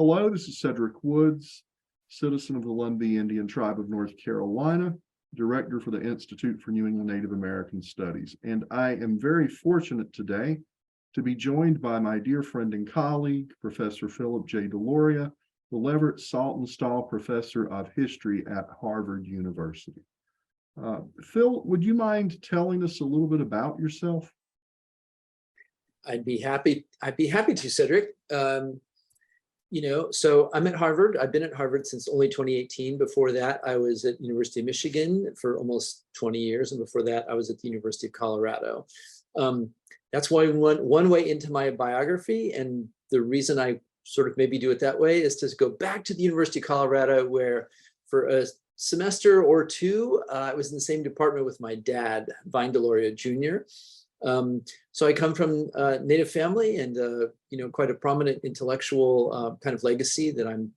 Hello, this is Cedric Woods, citizen of the Lumbee Indian Tribe of North Carolina, director for the Institute for New England Native American Studies. And I am very fortunate today to be joined by my dear friend and colleague, Professor Philip J. Deloria, the Leverett Saltonstall Professor of History at Harvard University. Phil, would you mind telling us a little bit about yourself? I'd be happy to, Cedric. So I'm at Harvard. I've been at Harvard since only 2018. Before that, I was at University of Michigan for almost 20 years. And before that, I was at the University of Colorado. That's why one way into my biography. And the reason I sort of maybe do it that way is to go back to the University of Colorado, where for a semester or two, I was in the same department with my dad, Vine Deloria Jr. So I come from a Native family and, quite a prominent intellectual kind of legacy that I'm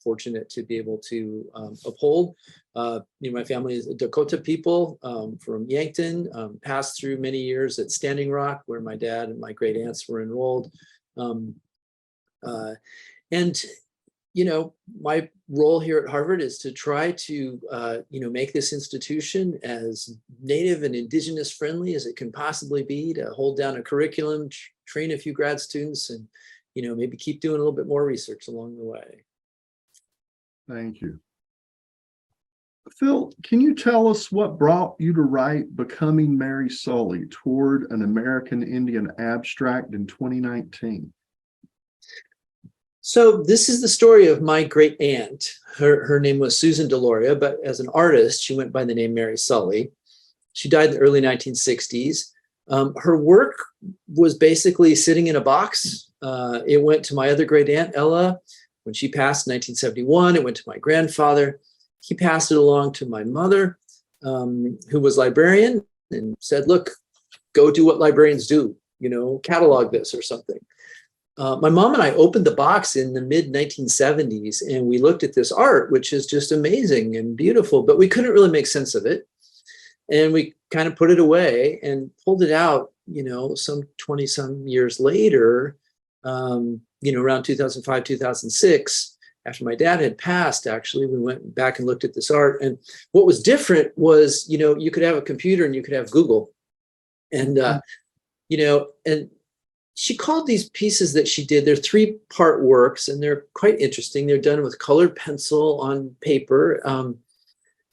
fortunate to be able to uphold. My family is a Dakota people from Yankton, passed through many years at Standing Rock, where my dad and my great aunts were enrolled. My role here at Harvard is to try to, make this institution as Native and Indigenous friendly as it can possibly be, to hold down a curriculum, train a few grad students, and, maybe keep doing a little bit more research along the way. Thank you. Phil, can you tell us what brought you to write Becoming Mary Sully Toward an American Indian Abstract in 2019? So this is the story of my great aunt. Her name was Susan Deloria, but as an artist, she went by the name Mary Sully. She died in the early 1960s. Her work was basically sitting in a box. It went to my other great aunt, Ella, when she passed in 1971. It went to my grandfather. He passed it along to my mother, who was librarian, and said, look, go do what librarians do, catalog this or something. My mom and I opened the box in the mid-1970s, and we looked at this art, which is just amazing and beautiful, but we couldn't really make sense of it. And we kind of put it away and pulled it out, some 20-some years later, around 2005, 2006, after my dad had passed. Actually, we went back and looked at this art. And what was different was, you could have a computer and you could have Google. And, and she called these pieces that she did, they're 3-part works, and they're quite interesting. They're done with colored pencil on paper, a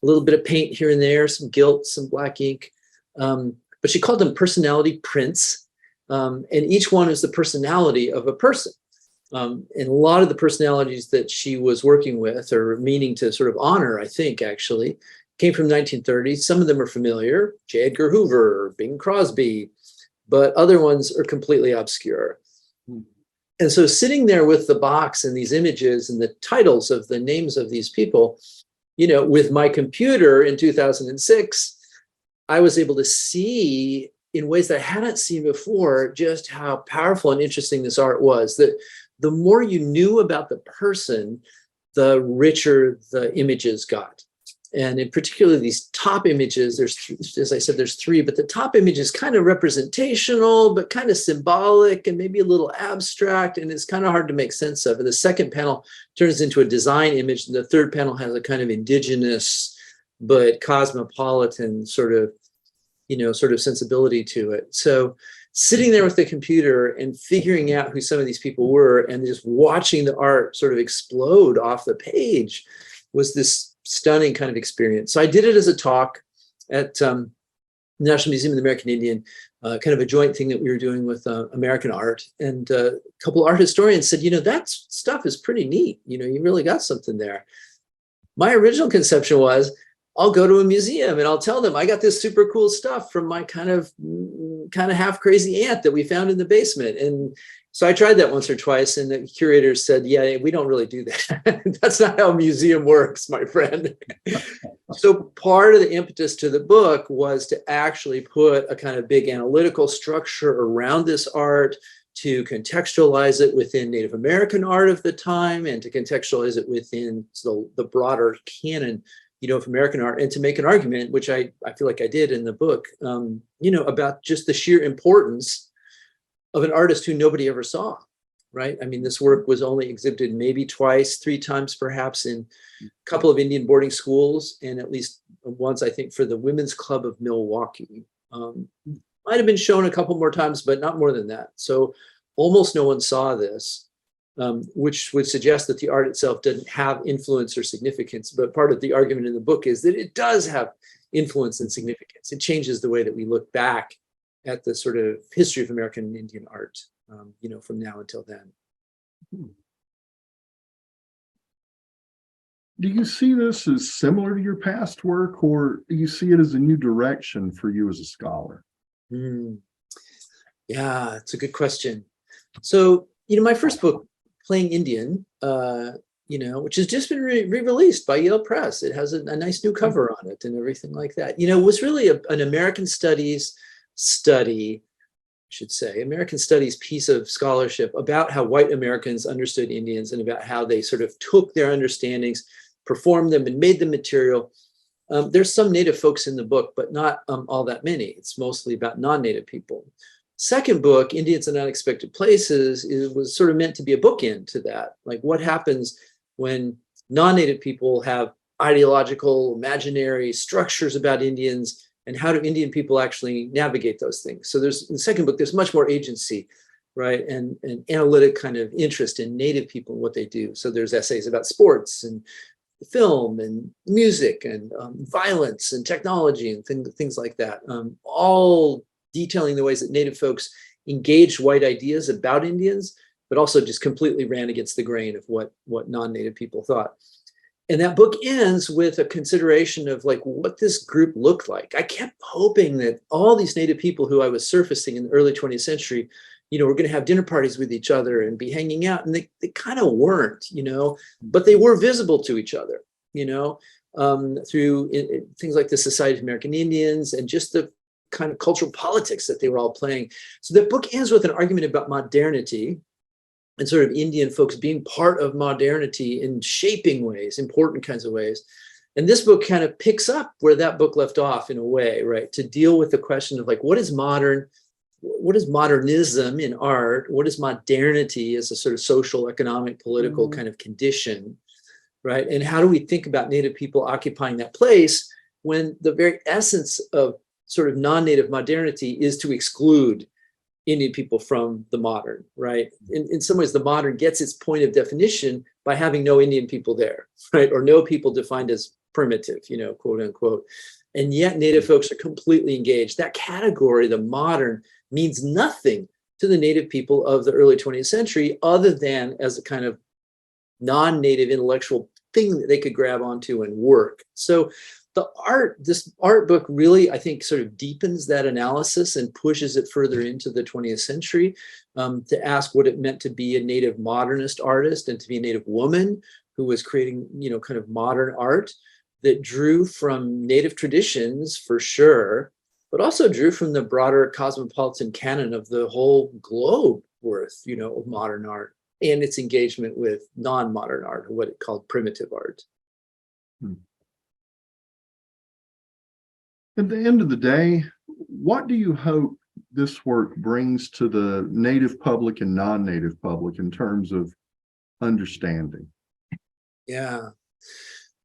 little bit of paint here and there, some gilt, some black ink. But she called them personality prints. And each one is the personality of a person. And a lot of the personalities that she was working with, or meaning to sort of honor, I think, actually, came from 1930s. Some of them are familiar: J. Edgar Hoover, Bing Crosby, but other ones are completely obscure. And so sitting there with the box and these images and the titles of the names of these people, with my computer in 2006, I was able to see in ways that I hadn't seen before just how powerful and interesting this art was. That the more you knew about the person, the richer the images got. And in particular, these top images, as I said, there's 3, but the top image is kind of representational, but kind of symbolic and maybe a little abstract, and it's kind of hard to make sense of. And the second panel turns into a design image, and the third panel has a kind of indigenous but cosmopolitan sort of sensibility to it. So sitting there with the computer and figuring out who some of these people were, and just watching the art sort of explode off the page, was this stunning kind of experience. So I did it as a talk at the National Museum of the American Indian, kind of a joint thing that we were doing with American art. And a couple art historians said, that stuff is pretty neat. You really got something there. My original conception was, I'll go to a museum and I'll tell them I got this super cool stuff from my kind of half crazy aunt that we found in the basement. And so I tried that once or twice, and the curators said, yeah, we don't really do that. That's not how a museum works, my friend. So part of the impetus to the book was to actually put a kind of big analytical structure around this art, to contextualize it within Native American art of the time, and to contextualize it within the broader canon of American art, and to make an argument, which I feel like I did in the book, about just the sheer importance of an artist who nobody ever saw. right? I mean, this work was only exhibited maybe twice, three times perhaps in a couple of Indian boarding schools, and at least once, I think, for the Women's Club of Milwaukee. Might have been shown a couple more times, but not more than that. So almost no one saw this, which would suggest that the art itself doesn't have influence or significance. But part of the argument in the book is that it does have influence and significance. It changes the way that we look back at the sort of history of American Indian art, from now until then. Do you see this as similar to your past work, or do you see it as a new direction for you as a scholar? Yeah, it's a good question. So, my first book, Playing Indian, which has just been re-released by Yale Press. It has a nice new cover on it and everything like that. Was really an American Studies study, I should say, American Studies piece of scholarship about how white Americans understood Indians and about how they sort of took their understandings, performed them, and made them material. There's some Native folks in the book, but not all that many. It's mostly about non-Native people. Second book, Indians in Unexpected Places, was sort of meant to be a bookend to that. Like, what happens when non-Native people have ideological, imaginary structures about Indians, and how do Indian people actually navigate those things? So in the second book, there's much more agency, right? And analytic kind of interest in Native people and what they do. So there's essays about sports and film and music and violence and technology and things like that, all detailing the ways that Native folks engaged white ideas about Indians, but also just completely ran against the grain of what non-Native people thought. And that book ends with a consideration of like what this group looked like. I kept hoping that all these Native people who I was surfacing in the early 20th century, were going to have dinner parties with each other and be hanging out. And they kind of weren't, but they were visible to each other, through things like the Society of American Indians and just the kind of cultural politics that they were all playing. So the book ends with an argument about modernity and sort of Indian folks being part of modernity in shaping ways, important kinds of ways. And this book kind of picks up where that book left off in a way, right? To deal with the question of like, what is modern? What is modernism in art? What is modernity as a sort of social, economic, political kind of condition, right? And how do we think about Native people occupying that place when the very essence of sort of non-Native modernity is to exclude Indian people from the modern, right? In some ways, the modern gets its point of definition by having no Indian people there, right? Or no people defined as primitive, quote unquote. And yet Native folks are completely engaged. That category, the modern, means nothing to the Native people of the early 20th century other than as a kind of non-Native intellectual thing that they could grab onto and work. So this art book really, I think, sort of deepens that analysis and pushes it further into the 20th century to ask what it meant to be a Native modernist artist and to be a Native woman who was creating, kind of modern art that drew from Native traditions for sure, but also drew from the broader cosmopolitan canon of the whole globe worth, of modern art and its engagement with non-modern art, or what it called primitive art. At the end of the day, what do you hope this work brings to the Native public and non-Native public in terms of understanding? Yeah.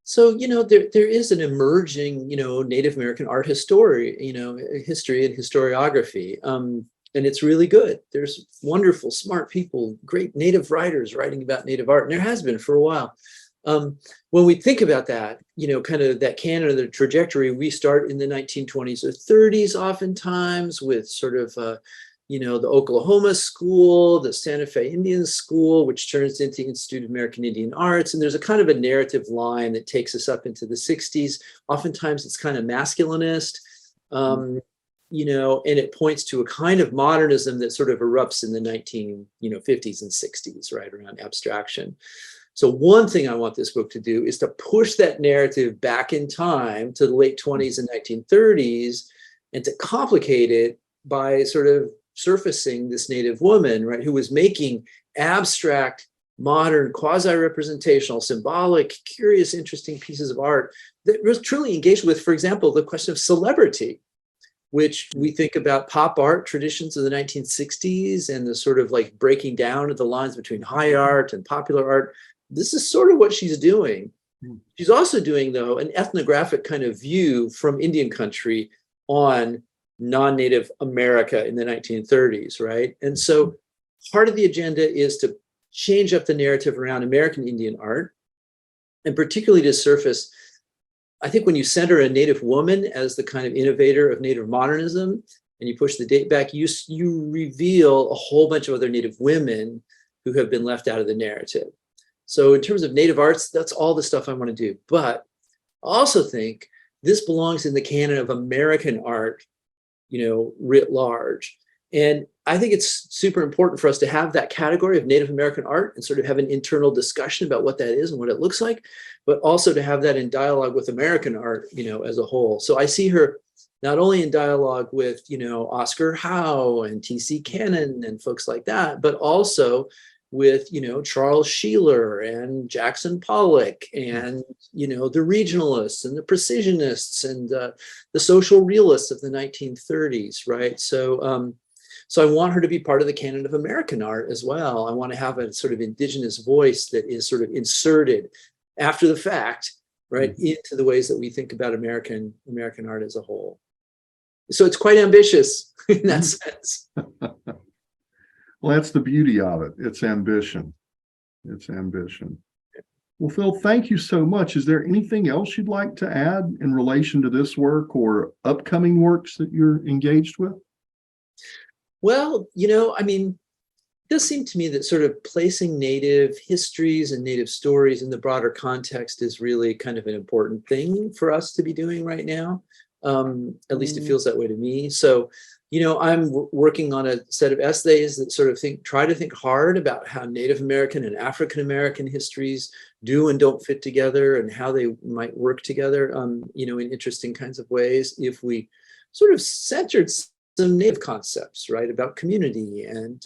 So, there is an emerging, Native American art history and historiography. And it's really good. There's wonderful, smart people, great Native writers writing about Native art. And there has been for a while. When we think about that, kind of that canon of the trajectory, we start in the 1920s or 30s, oftentimes with sort of, the Oklahoma School, the Santa Fe Indian School, which turns into the Institute of American Indian Arts. And there's a kind of a narrative line that takes us up into the 60s. Oftentimes it's kind of masculinist, and it points to a kind of modernism that sort of erupts in the 1950s and 60s, right, around abstraction. So one thing I want this book to do is to push that narrative back in time to the late 20s and 1930s and to complicate it by sort of surfacing this Native woman, right, who was making abstract, modern, quasi-representational, symbolic, curious, interesting pieces of art that was truly engaged with, for example, the question of celebrity, which we think about pop art traditions of the 1960s and the sort of like breaking down of the lines between high art and popular art. This is sort of what she's doing. She's also doing, though, an ethnographic kind of view from Indian country on non-Native America in the 1930s, right? And so part of the agenda is to change up the narrative around American Indian art, and particularly to surface, I think when you center a Native woman as the kind of innovator of Native modernism, and you push the date back, you reveal a whole bunch of other Native women who have been left out of the narrative. So in terms of Native arts, that's all the stuff I want to do. But I also think this belongs in the canon of American art, writ large. And I think it's super important for us to have that category of Native American art and sort of have an internal discussion about what that is and what it looks like, but also to have that in dialogue with American art, as a whole. So I see her not only in dialogue with, Oscar Howe and T.C. Cannon and folks like that, but also with, Charles Sheeler and Jackson Pollock and, the regionalists and the precisionists and the social realists of the 1930s, right? So I want her to be part of the canon of American art as well. I want to have a sort of indigenous voice that is sort of inserted after the fact, right, into the ways that we think about American art as a whole. So it's quite ambitious in that sense. Well, that's the beauty of it. It's ambition. It's ambition. Well, Phil, thank you so much. Is there anything else you'd like to add in relation to this work or upcoming works that you're engaged with? Well, it does seem to me that sort of placing Native histories and Native stories in the broader context is really kind of an important thing for us to be doing right now. At least it feels that way to me. So, I'm working on a set of essays that sort of try to think hard about how Native American and African American histories do and don't fit together and how they might work together, in interesting kinds of ways if we sort of centered some Native concepts, right, about community and,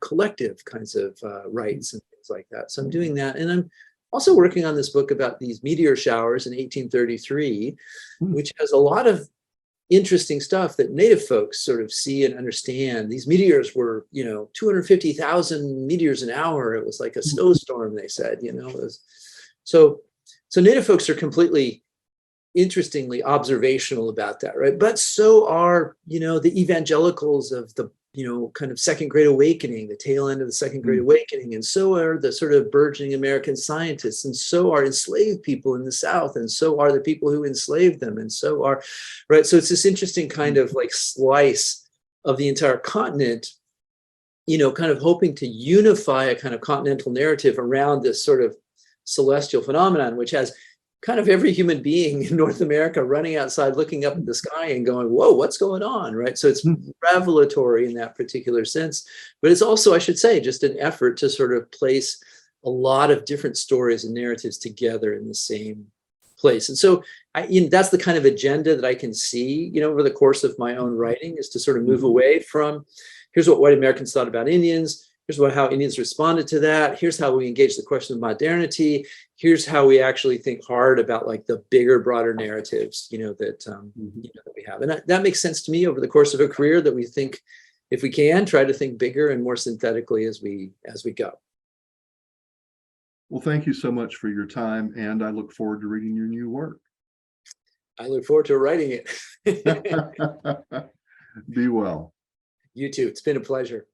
collective kinds of rights and things like that. So I'm doing that. And I'm also working on this book about these meteor showers in 1833, which has a lot of interesting stuff that Native folks sort of see and understand. These meteors were, 250,000 meteors an hour. It was like a snowstorm, they said, So Native folks are completely, interestingly observational about that, right? But so are, the evangelicals of the, kind of Second Great Awakening, the tail end of the Second Great Awakening, and so are the sort of burgeoning American scientists, and so are enslaved people in the South, and so are the people who enslaved them, and so are, right? So it's this interesting kind of like slice of the entire continent, kind of hoping to unify a kind of continental narrative around this sort of celestial phenomenon, which has kind of every human being in North America running outside, looking up at the sky and going, whoa, what's going on, right? So it's revelatory in that particular sense. But it's also, I should say, just an effort to sort of place a lot of different stories and narratives together in the same place. And so that's the kind of agenda that I can see, over the course of my own writing, is to sort of move away from, here's what white Americans thought about Indians, here's how Indians responded to that, here's how we engage the question of modernity, here's how we actually think hard about like the bigger, broader narratives, that we have. And that makes sense to me over the course of a career, that we think, if we can, try to think bigger and more synthetically as we go. Well, thank you so much for your time, and I look forward to reading your new work. I look forward to writing it. Be well. You too. It's been a pleasure.